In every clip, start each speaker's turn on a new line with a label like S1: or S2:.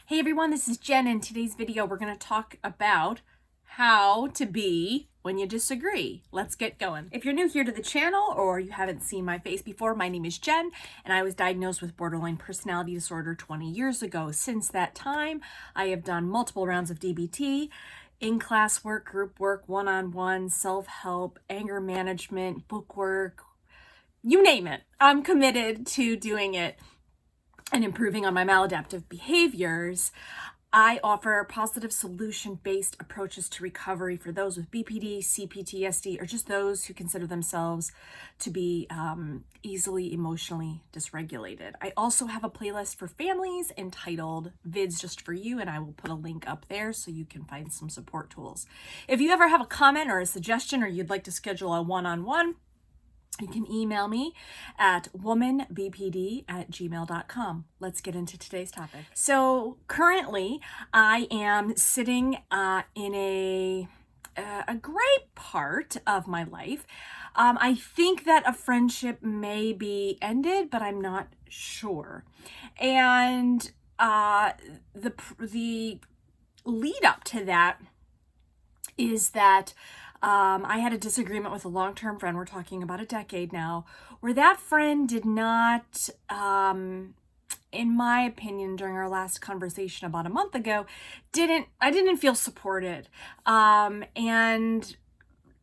S1: Hey everyone, this is Jen. In today's video, we're going to talk about how to be when you disagree. Let's get going. If you're new here to the channel or you haven't seen my face before, my name is Jen and I was diagnosed with borderline personality disorder 20 years ago. Since that time, I have done multiple rounds of DBT, in-class work, group work, one-on-one, self-help, anger management, book work, you name it. I'm committed to doing it and improving on my maladaptive behaviors. I offer positive solution-based approaches to recovery for those with BPD, CPTSD, or just those who consider themselves to be easily emotionally dysregulated. I also have a playlist for families entitled Vids Just For You, and I will put a link up there so you can find some support tools. If you ever have a comment or a suggestion or you'd like to schedule a one-on-one, you can email me at womanbpd@gmail.com. Let's get into today's topic. So currently I am sitting in a great part of my life. I think that a friendship may be ended, but I'm not sure. And the lead up to that is that I had a disagreement with a long-term friend. We're talking about a decade now, where that friend did not, in my opinion, during our last conversation about a month ago, I didn't feel supported. And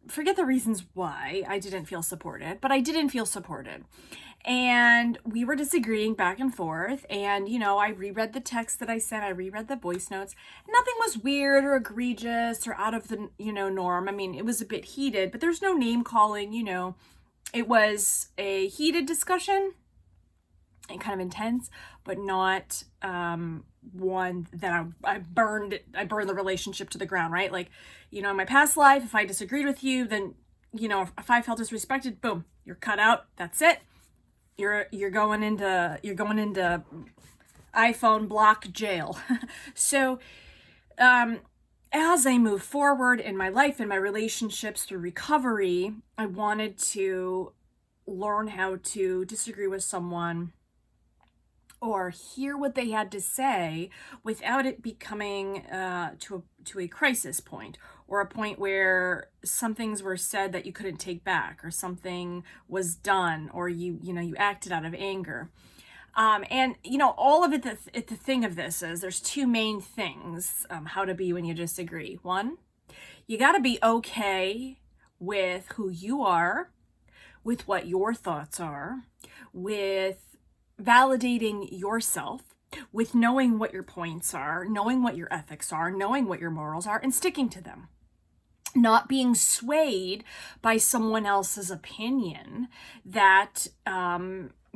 S1: forget the reasons why I didn't feel supported, but I didn't feel supported. And we were disagreeing back and forth. And, you know, I reread the text that I sent. I reread the voice notes. Nothing was weird or egregious or out of the, norm. I mean, it was a bit heated, but there's no name calling, It was a heated discussion and kind of intense, but not one that I burned the relationship to the ground, right? Like, in my past life, if I disagreed with you, then, if I felt disrespected, boom, you're cut out. That's it. You're going into iPhone block jail. So as I move forward in my life and my relationships through recovery, I wanted to learn how to disagree with someone or hear what they had to say without it becoming to a crisis point, or a point where some things were said that you couldn't take back, or something was done, or you acted out of anger. And all of it, the thing of this is there's two main things how to be when you disagree. One, you got to be okay with who you are, with what your thoughts are, with validating yourself, with knowing what your points are, knowing what your ethics are, knowing what your morals are, and sticking to them. Not being swayed by someone else's opinion that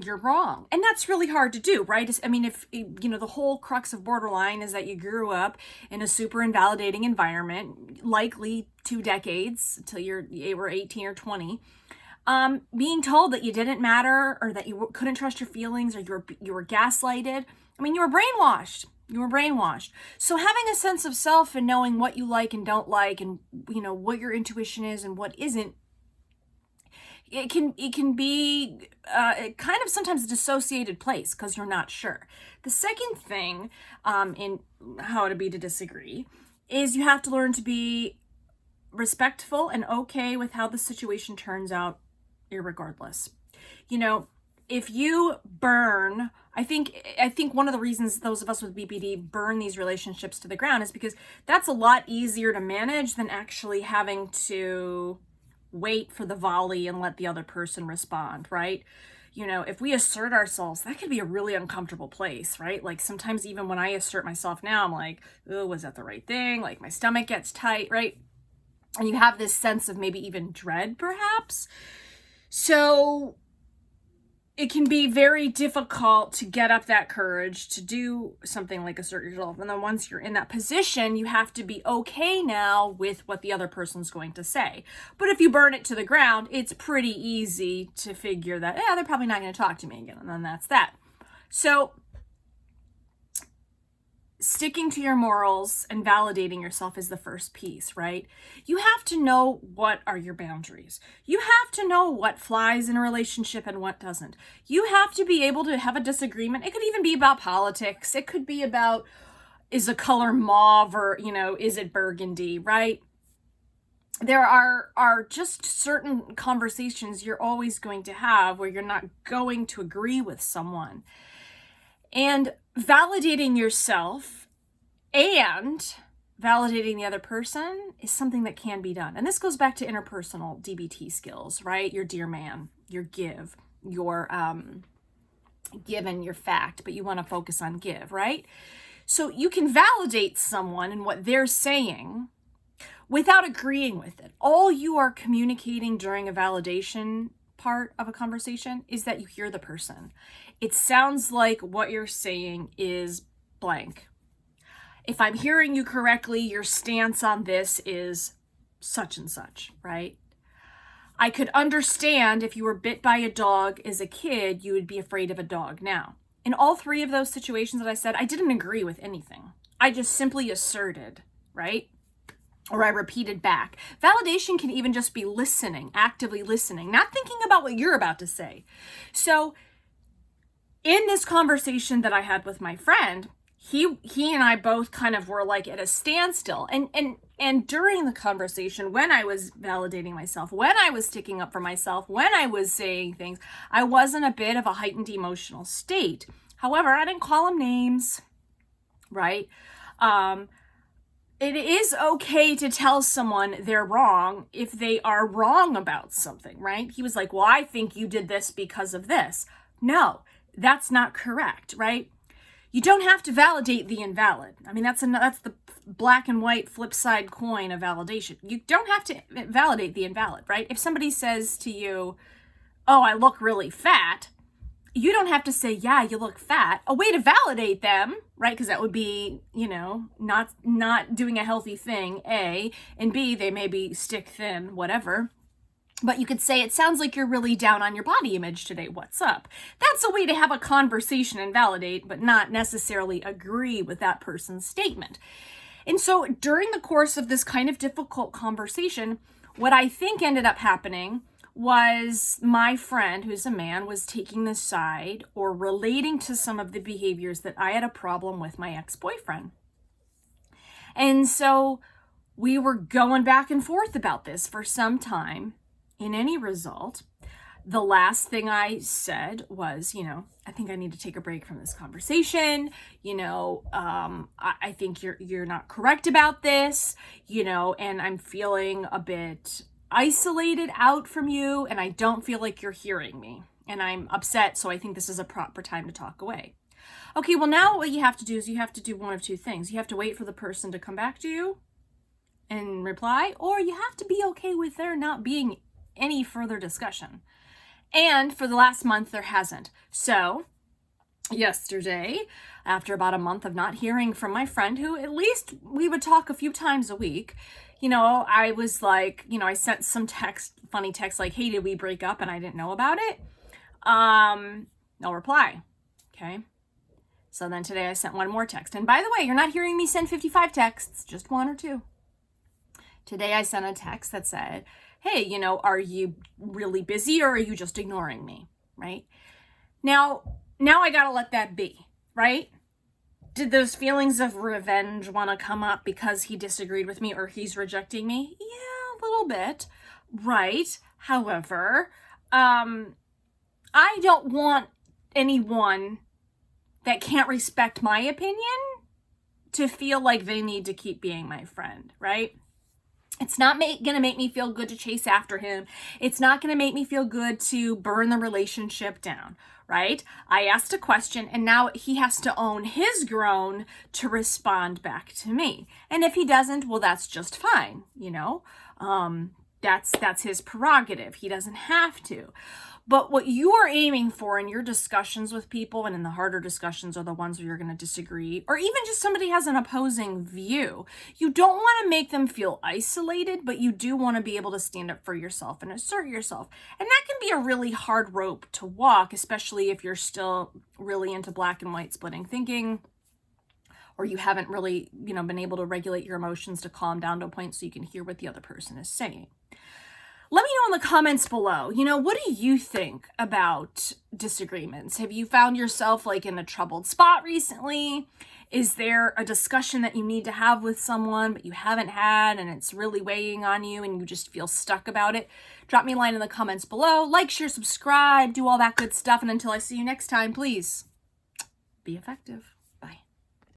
S1: you're wrong. And that's really hard to do, right? I mean, if, the whole crux of borderline is that you grew up in a super invalidating environment, likely 2 decades until you were 18 or 20, being told that you didn't matter, or that you couldn't trust your feelings, or you were gaslighted. I mean, you were brainwashed. So having a sense of self and knowing what you like and don't like, and what your intuition is and what isn't, it can be kind of sometimes a dissociated place because you're not sure. The second thing in how to be to disagree is you have to learn to be respectful and okay with how the situation turns out, irregardless. If you burn, I think one of the reasons those of us with BPD burn these relationships to the ground is because that's a lot easier to manage than actually having to wait for the volley and let the other person respond, right? If we assert ourselves, that could be a really uncomfortable place, right? Like sometimes even when I assert myself now, I'm like, oh, was that the right thing? Like my stomach gets tight, right? And you have this sense of maybe even dread, perhaps. So it can be very difficult to get up that courage to do something like assert yourself. And then once you're in that position, you have to be okay now with what the other person's going to say. But if you burn it to the ground, it's pretty easy to figure that, they're probably not going to talk to me again. And then that's that. So sticking to your morals and validating yourself is the first piece, right? You have to know what are your boundaries. You have to know what flies in a relationship and what doesn't. You have to be able to have a disagreement. It could even be about politics. It could be about is a color mauve or, is it burgundy, right? There are just certain conversations you're always going to have where you're not going to agree with someone. And validating yourself and validating the other person is something that can be done. And this goes back to interpersonal DBT skills, right? Your dear man, your give, your give and your fact, but you want to focus on give, right? So you can validate someone and what they're saying without agreeing with it. All you are communicating during a validation part of a conversation is that you hear the person. It sounds like what you're saying is blank. If I'm hearing you correctly, your stance on this is such and such, right? I could understand if you were bit by a dog as a kid, you would be afraid of a dog now. In all three of those situations that I said, I didn't agree with anything. I just simply asserted, right? Or I repeated back. Validation can even just be listening, actively listening, not thinking about what you're about to say. So in this conversation that I had with my friend, he and I both kind of were like at a standstill. And during the conversation, when I was validating myself, when I was sticking up for myself, when I was saying things, I was in a bit of a heightened emotional state. However, I didn't call him names, right? It is okay to tell someone they're wrong if they are wrong about something, right? He was like, well, I think you did this because of this. No, that's not correct, right? You don't have to validate the invalid. I mean, that's the black and white flip side coin of validation. You don't have to validate the invalid, right? If somebody says to you, oh, I look really fat, you don't have to say, yeah, you look fat. A way to validate them, right? Because that would be, not doing a healthy thing, A, and B, they may be stick thin, whatever. But you could say, it sounds like you're really down on your body image today. What's up? That's a way to have a conversation and validate, but not necessarily agree with that person's statement. And so during the course of this kind of difficult conversation, what I think ended up happening was my friend, who's a man, was taking the side or relating to some of the behaviors that I had a problem with my ex-boyfriend. And so we were going back and forth about this for some time. In any result, the last thing I said was, I think I need to take a break from this conversation. I think you're not correct about this, and I'm feeling a bit isolated out from you, and I don't feel like you're hearing me, and I'm upset, so I think this is a proper time to talk away. Okay, well, now what you have to do is you have to do one of two things. You have to wait for the person to come back to you and reply, or you have to be okay with there not being any further discussion. And for the last month, there hasn't. So yesterday, after about a month of not hearing from my friend, who at least we would talk a few times a week, I was like, I sent some funny text like, hey, did we break up? And I didn't know about it. No reply. Okay. So then today I sent one more text. And by the way, you're not hearing me send 55 texts, just one or two. Today I sent a text that said, hey, are you really busy or are you just ignoring me? Right? Now I gotta let that be, right? Did those feelings of revenge want to come up because he disagreed with me or he's rejecting me? Yeah, a little bit, right? However, I don't want anyone that can't respect my opinion to feel like they need to keep being my friend, right? It's not going to make me feel good to chase after him. It's not going to make me feel good to burn the relationship down, right? I asked a question and now he has to own his groan to respond back to me. And if he doesn't, well, that's just fine, that's his prerogative. He doesn't have to. But what you are aiming for in your discussions with people, and in the harder discussions are the ones where you're going to disagree, or even just somebody has an opposing view, you don't want to make them feel isolated, but you do want to be able to stand up for yourself and assert yourself. And that can be a really hard rope to walk, especially if you're still really into black and white splitting thinking, or you haven't really, been able to regulate your emotions to calm down to a point so you can hear what the other person is saying. Let me know in the comments below, what do you think about disagreements? Have you found yourself like in a troubled spot recently? Is there a discussion that you need to have with someone but you haven't had and it's really weighing on you and you just feel stuck about it? Drop me a line in the comments below. Like, share, subscribe, do all that good stuff. And until I see you next time, please be effective.